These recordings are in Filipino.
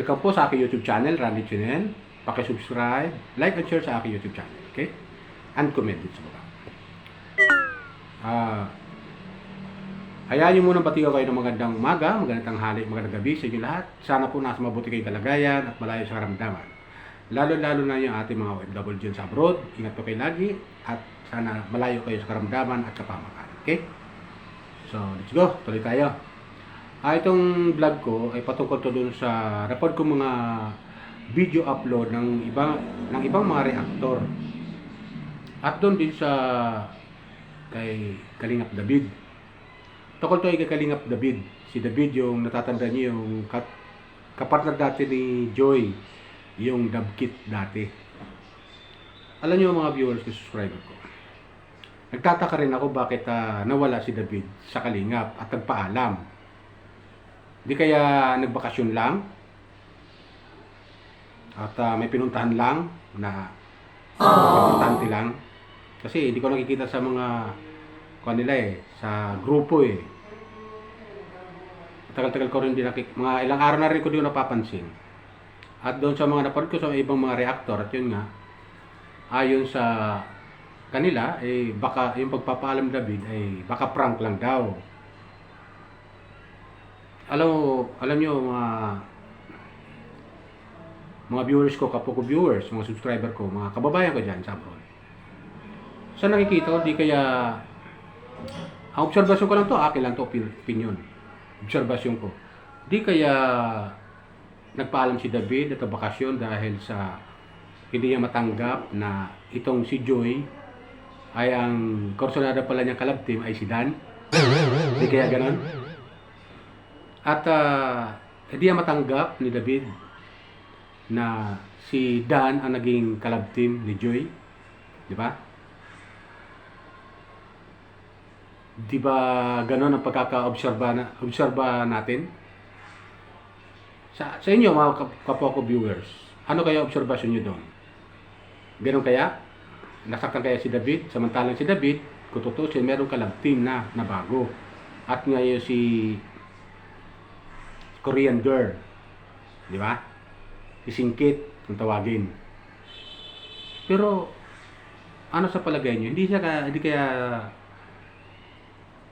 Welcome po sa aking YouTube channel, Randy Chinen. Paki-subscribe, like and share sa aking YouTube channel, okay? And comment din sa baba. Hayaan niyo muna batiyo kayo ng magandang umaga, magandang tanghali, magandang gabi sa inyo lahat. Sana po nasa mabuti kayong kalagayan at malayo sa karamdaman. Lalo-lalo na yung ating mga OFW dyan sa abroad. Ingat po kayo lagi at sana malayo kayo sa karamdaman at kapamakan, okay? So, let's go. Tuloy tayo. Itong vlog ko ay patungkol to dun sa record ko mga video upload ng ibang mga reactor. At doon din sa kay Kalingap David. Tungkol to ay kay Kalingap David. Si David yung natatanda niyo yung kapartner dati ni Joy, yung Dabkit dati. Alam niyo mga viewers ko, subscriber ko. Nagtataka rin ako bakit nawala si David sa Kalingap at nagpaalam. Di kaya nagbakasyon lang at may pinuntahan lang na importante lang. Kasi hindi ko nakikita sa mga kanila sa grupo Tagal-tagal ko rin din mga ilang araw na rin ko din napapansin. At doon sa mga napanood ko sa ibang mga reactor at yun nga, ayon sa kanila baka yung pagpapaalam David ay baka prank lang daw. Alam niyo mga viewers ko, kapwa ko viewers, mga subscriber ko, mga kababayan ko diyan sa abroad. Sa nakikita ko, di kaya ang obserbasyon ko lang to, akin lang to opinion. Obserbasyon ko. Di kaya nagpaalam si David at bakasyon dahil sa hindi niya matanggap na itong si Joy ay ang kursunada pala niyang club team ay si Dan. Di kaya ganon? At hindi niya matanggap ni David na si Dan ang naging club team ni Joy. Di ba? Di ba ganon ang pagkaka-obserba natin? Sa inyo mga kapwa ko viewers, ano kaya obserbasyon nyo doon? Ganon kaya? Nasaktan kaya si David? Samantalang si David, kung tutusin, meron club team na bago. At ngayon si Korean girl, di ba? Si Singkit, kung tawagin. Pero ano sa palagay niyo? Hindi kaya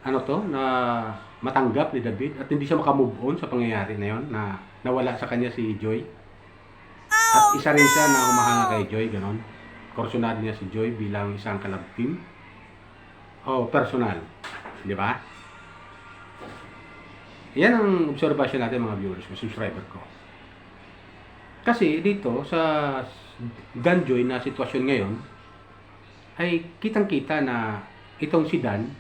na matanggap ni David at hindi siya makamove on sa pangyayari na yon na nawala sa kanya si Joy. At isa rin siya na humahanga kay Joy, ganon. Kursunado niya si Joy bilang isang club team. Personal, di ba? Yan ang obserbasyon natin mga viewers ko, subscriber ko. Kasi dito sa Danjoy na sitwasyon ngayon ay kitang-kita na itong si Dan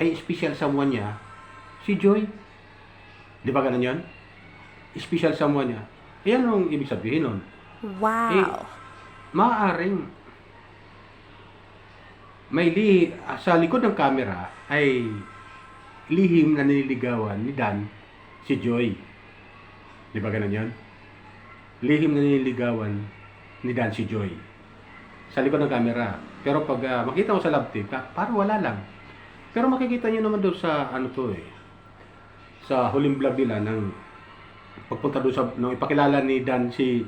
ay special someone niya, si Joy. Di ba ganun yun? Special someone niya. Yan ang ibig sabihin nun. Wow! Maaaring sa likod ng camera ay lihim na nililigawan ni Dan si Joy. Di ba ganun yun? Lihim na nililigawan ni Dan si Joy sa likod ng camera. Pero pag makita mo sa love tape, parang wala lang. Pero makikita nyo naman doon sa sa huling vlog nila ng pagpunta doon nung ipakilala ni Dan si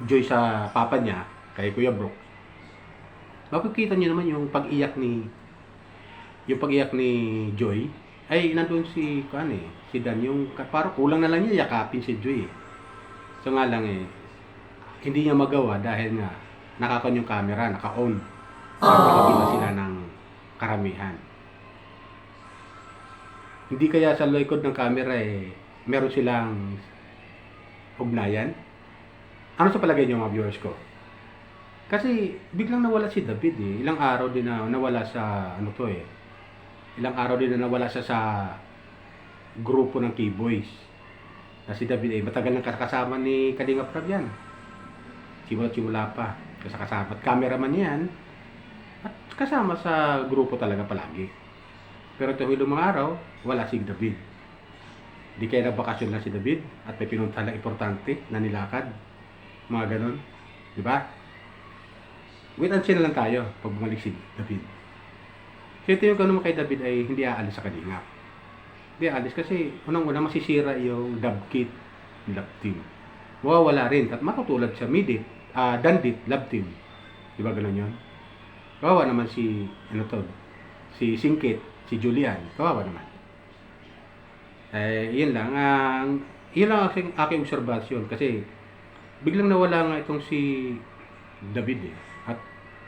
Joy sa papa niya kay Kuya Brook. Makikita nyo naman yung pag-iyak ni Joy ay nandoon si Dan, yung parang kulang na lang niya yakapin si Joy. So nga lang hindi niya magawa dahil nga nakakon yung camera, naka-on. Nakakita sila ng karamihan. Hindi kaya sa likod ng camera meron silang ugnayan? Ano sa palagay niyo mga viewers ko? Kasi biglang nawala si David Ilang araw din na nawala sa Ilang araw din na nawala sa grupo ng K-Boys. Na si David matagal nang kasama ni Kalingap Rab yan. Simula pa. Kasama at cameraman yan. At kasama sa grupo talaga palagi. Pero itong ilang mga araw, wala si David. Di kaya nagbakasyon lang si David at may pinuntahan na importante na nilakad. Mga ganon. Di ba? Wait and see na lang tayo pag bumalik si David. Kasi ito yung ganun kay David ay hindi aalis sa Kalingap. Hindi aalis kasi unang-una masisira yung Dabkit love team. Mawawala rin at matutulad sa Midit, Dandit love team. Di ba ganun yun? Kawawa naman si, si Singkit, si Julian. Kawawa naman. Yun lang. Yun lang aking obserbasyon kasi biglang nawala nga itong si David at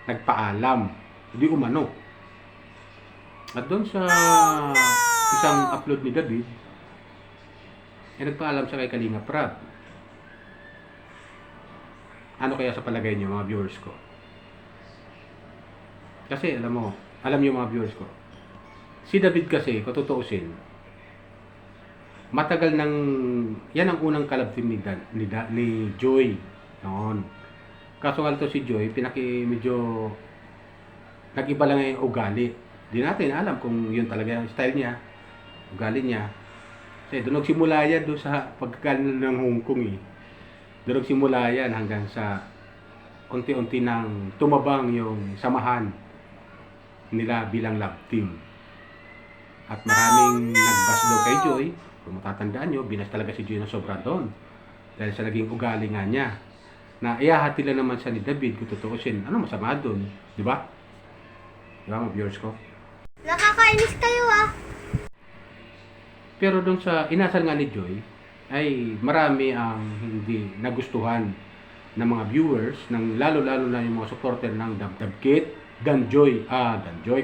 nagpaalam. Hindi umano. At doon sa isang upload ni David, nagpaalam siya kay Kalinga Prab. Ano kaya sa palagay niyo mga viewers ko? Kasi alam niyo mga viewers ko, si David kasi, kung tutuusin, matagal nang, yan ang unang collab team ni Joy noon. Kaso nga ito si Joy, medyo nag-iba lang yung ugali. Di natin alam kung yun talaga yung style niya, ugali niya. Kasi doon nagsimula yan doon sa pagkakalan ng Hong Kong eh. Doon nagsimula yan hanggang sa unti-unti nang tumabang yung samahan nila bilang love team. At maraming nagbas daw kay Joy. Kung matatandaan nyo, binas talaga si Joy na sobra doon. Dahil sa naging ugali nga niya. Na iyahati lang naman siya ni David kung tutuusin. Ano masama doon? Di ba? Di ba mga viewers ko? Nakakainis kayo ah. Pero doon sa inasal nga ni Joy, ay marami ang hindi nagustuhan ng mga viewers, ng lalo-lalo na yung mga supporter ng Dabdabkit, Danjoy,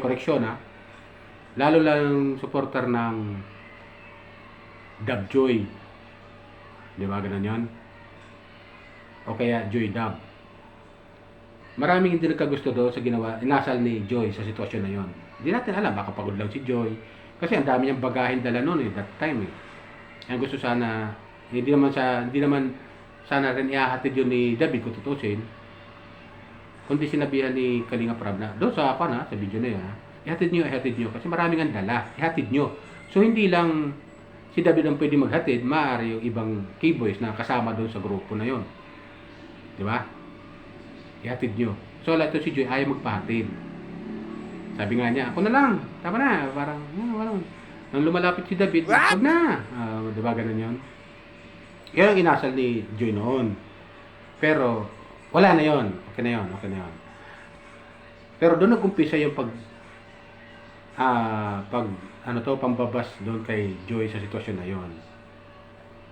correction ha. Lalo lang supporter ng Dabjoy. Di ba ganun yun? O kaya Joy Dab. Maraming hindi nagkagusto doon sa inasal ni Joy sa sitwasyon na yon. Hindi natin alam, baka pagod lang si Joy. Kasi ang dami niyang bagahin dala noon that time eh. Ang gusto sana, hindi naman sana rin ihahatid yun ni David kung tutusin. Kundi sinabihan ni Kalinga Prab na, doon sa sa video na yun, ihatid nyo. Kasi maraming ang dala, ihatid nyo. So hindi lang si David ang pwede maghatid, maaari yung ibang K-boys na kasama doon sa grupo na yon. Di ba? Ihatid nyo. So wala ito si Joy, ayaw magpahatid. Sabi nga niya, ako na lang, tama na, parang, nang lumalapit si David, wag na. Di ba ganun yun? Yan ang inasal ni Joy noon. Pero, wala na yon. Okay na yon. Pero doon nag-umpisa yung pambabas doon kay Joy sa sitwasyon na yon.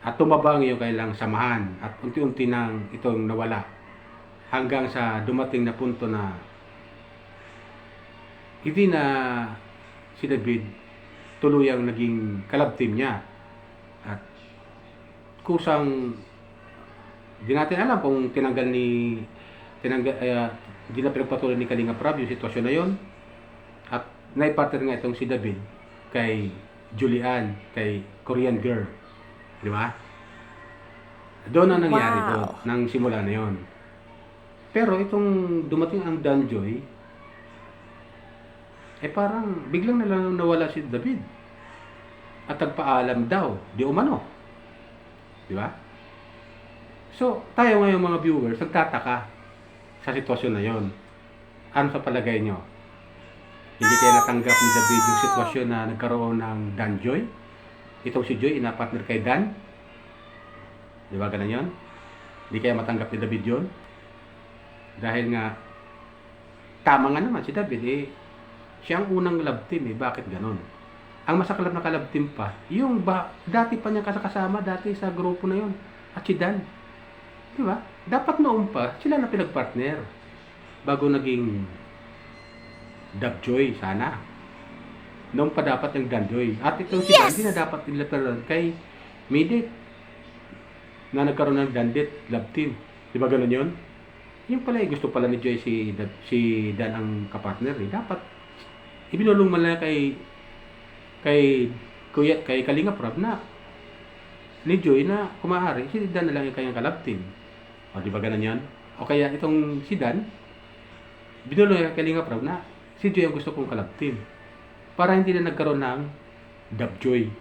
At tumabang yung kailang samahan at unti-unti nang itong nawala hanggang sa dumating na punto na hindi na si David tuluyang naging kalab team niya. At kusang di natin alam kung hindi na pinagpatuloy ni Kalinga Prab yung sitwasyon na yon. At naipartner nga itong si David kay Julian, kay Korean girl. Di ba? Doon ang nangyari doon, nang simula na yon. Pero itong dumating ang Danjoy, parang biglang nawala si David. At nagpaalam daw, di umano. Di ba? So, tayo ngayon mga viewers, nagtataka sa sitwasyon na yon. Ano sa palagay nyo? Hindi kaya natanggap ni David yung sitwasyon na nagkaroon ng Danjoy? Itong si Joy, inapartner kay Dan? Di ba ganun yun? Hindi kaya matanggap ni David yun? Dahil nga, tama nga naman si David, siya ang unang love team Bakit ganon? Ang masaklap na kalab team pa, yung dati pa niya kasama dati sa grupo na yon. At si Dan. Di ba? Dapat noon pa, sila na pinagpartner. Bago naging Dabjoy sana. Noon pa dapat yung Danjoy. At itong si Dan, hindi na dapat nilateral kay Midit na nagkaroon ng Dandit love team. Di ba ganon yun? Yung pala, gusto pala ni Joy si Dan ang kapartner. Dapat ibinulong man lang kay Kalinga Prab na ni Joy na kumahari, si Dan na lang yung kanyang kalab team. O, di ba ganun yan? O kaya itong si Dan, binulong kay Kalinga Prab na si Joy ang gusto kong kalab team. Para hindi na nagkaroon ng Dab Joy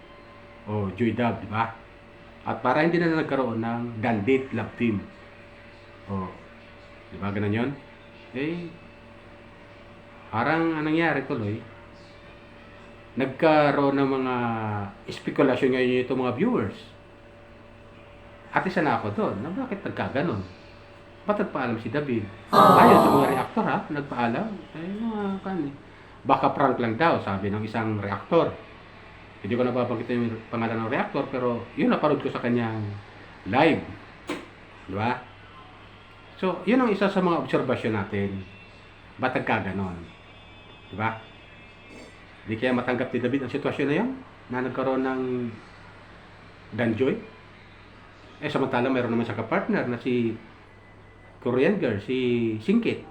o Joy Dab, di ba? At para hindi na nagkaroon ng Dandit love team. O, di ba ganun yun? Parang anong nangyari tuloy, nagkaroon ng mga spekulasyon ngayon itong mga viewers. At isa na ako doon, na bakit nagkaganon? Ba't nagpaalam si David? Ayon sa mga reaktor ha, nagpaalam. Mga baka prank lang daw, sabi ng isang reaktor. Hindi ko nababanggit yung pangalan ng reaktor, pero yun naparod ko sa kanyang live. Di ba? So, yun ang isa sa mga obserbasyon natin. Ba't nagkaganon? Di ba? Di kaya matanggap ni David ang sitwasyon na yun? Na nagkaroon ng danjoy? Samantala mayroon naman siya kapartner na si Korean girl, si Singkit.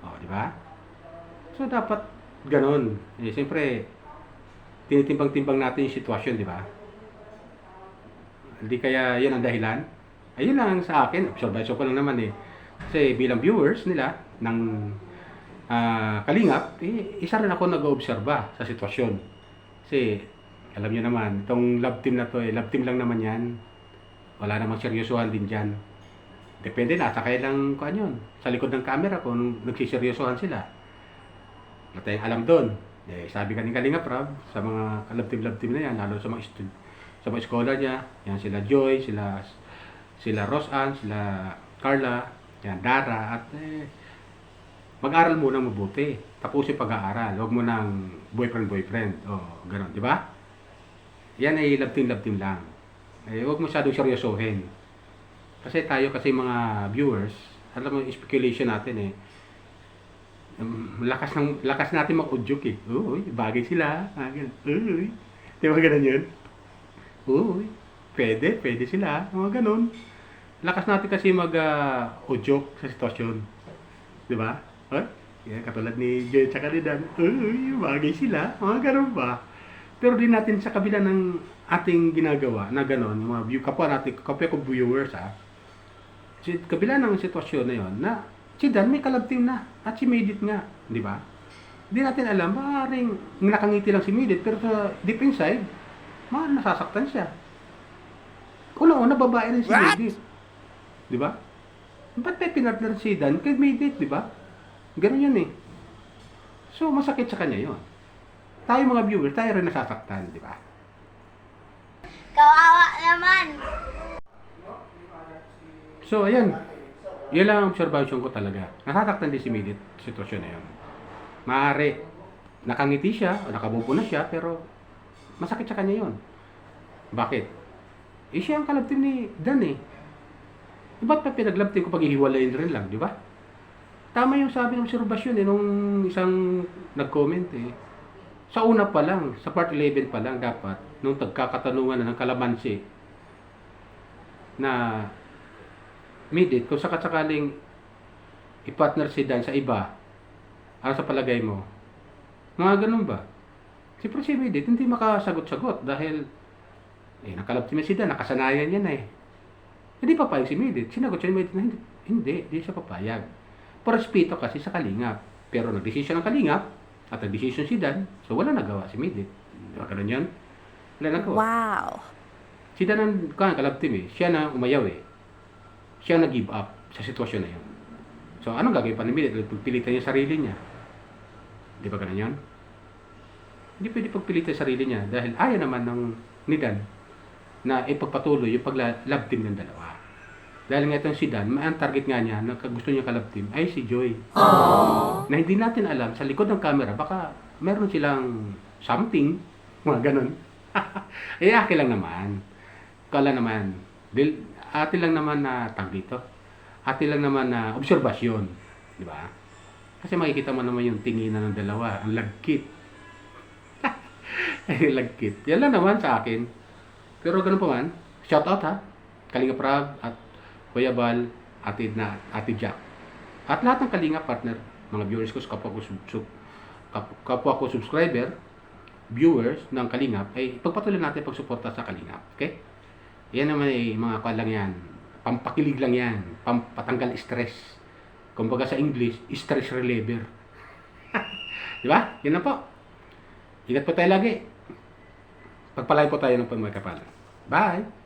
Di ba? So, dapat ganon. Siyempre, tinitimbang-timbang natin yung sitwasyon, di ba? Hindi kaya yun ang dahilan? Ayun lang sa akin, observation ko lang naman Kasi bilang viewers nila ng Kalingap, isa rin ako nag-oobserba sa sitwasyon. Kasi, alam niyo naman, itong love team na to love team lang naman yan. Wala namang seryosohan din dyan. Depende na, sa kailang kuan yun. Sa likod ng camera kung nagsiseryosohan sila. Wala tayong alam doon. Sabi ka ni Kalingap Rab, sa mga love team na yan, lalo sa mga scholar niya, yan sila Joy, sila Roseanne, sila Carla, yan Dara, at mag-aral muna mabuti. Tapusin pag-aaral. Huwag mo nang boyfriend. Gano'n, di ba? Yan ay love team lang. Huwag mo masyadong seryosohin. Kasi tayo mga viewers, alam mo, speculation natin lakas natin mag-udyok Uy, bagay sila. Uy. Di ba ganun yun? Uy, pwede sila. Mga ganun. Lakas natin kasi mag-udyok sa sitwasyon. Di ba? Katulad ni Joy tsaka ni Dan. Uy, bagay sila. Mga ganun ba? Pero din natin sa kabila ng ating ginagawa na ganun, mga kapwa ko viewers kabila ng sitwasyon na yon na si Dan may kalab team na at si Medit nga, di ba? Hindi natin alam, maaaring nakangiti lang si Medit pero sa deep inside, nasasaktan siya. Una-una, babae rin si Medit. Di ba? Ba't may pinartner si Dan kay Medit, di ba? Ganun yan So, masakit sa kanya yon. Tayo mga viewers, tayo rin nasasaktan, di ba? Kawawa naman. So, ayan. Yan lang ang observation ko talaga. Nasasaktan din si Medit sa sitwasyon na yun. Maaari, nakangiti siya, o nakabubo na siya, pero masakit sa kanya yun. Bakit? Siya ang kalab team ni Dan Ba't pa pinaglab team ko pag-ihiwalayin rin lang, di ba? Tama yung sabi ng obserbasyon nung isang nag-comment Sa una pa lang, sa part 11 pa lang dapat, nung tagkakatanungan na ng kalamansi, na Medit, kung sakasakaling i-partner si Dan sa iba, ano sa palagay mo? Mga ganun ba? Siyempre si Medit, hindi makasagot-sagot dahil nakalab si Dan, nakasanayan yan Hindi papayag si Medit. Sinagot siya ni Medit na hindi siya papayag. Respeto kasi sa Kalingap. Pero nag-desisyon ng Kalingap, at nag-desisyon si Dan, so wala nagawa si Medit. Ganun yan? Wala nagawa. Wow. Si Dan ang kalab team siya na umayaw Siya na give up sa sitwasyon na yun. So, anong gagawin pa ni Medit? Pagpilitan niya sarili niya. Di ba ganun yan? Hindi pwede pagpilitan sarili niya dahil ayaw naman ni Dan na ipagpatuloy yung pag-love team ng dalawa. Dahil nga itong si Dan, ang target nga niya na gusto niya ka-love team ay si Joy. Aww. Na hindi natin alam, sa likod ng camera, baka meron silang something, mga ganun. Akin lang naman. Kala naman. Atin lang naman na tag dito. Atin lang naman na obserbasyon. Di ba? Kasi makikita mo naman yung tinginan ng dalawa. Ang lagkit. Lagkit. Yan lang naman sa akin. Pero ganun pa man, shout out Kalingap Rab at Kuya Bal, Ate Jack. At lahat ng Kalingap partner, mga viewers ko, kapwa ko subscriber, viewers ng Kalingap, ay pagpatuloy natin pagsuporta sa Kalingap. Okay? Yan naman mga kuwan lang yan. Pampakilig lang yan. Pampatanggal stress. Kumbaga sa English, stress reliever. Di ba? Yan na po. Ingat po tayo lagi. Pagpalain po tayo ng pagmagkapalan. Bye!